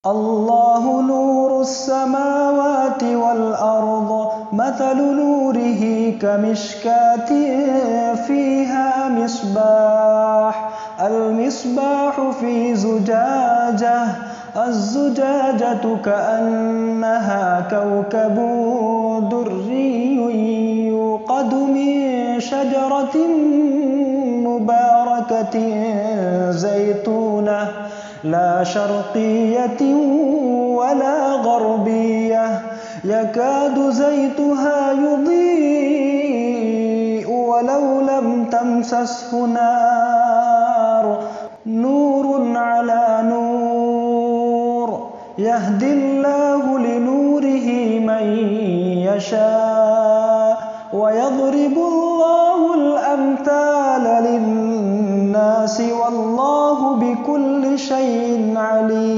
الله نور السماوات والأرض مثل نوره كمشكاة فيها مصباح المصباح في زجاجة الزجاجة كأنها كوكب دري يوقد من شجرة مباركة زيتونة لا شرقية ولا غربية يكاد زيتها يضيء ولو لم تمسسه نار نور على نور يهدي الله لنوره من يشاء ويضرب الله الأمثال للناس والله بكل شيء عليم.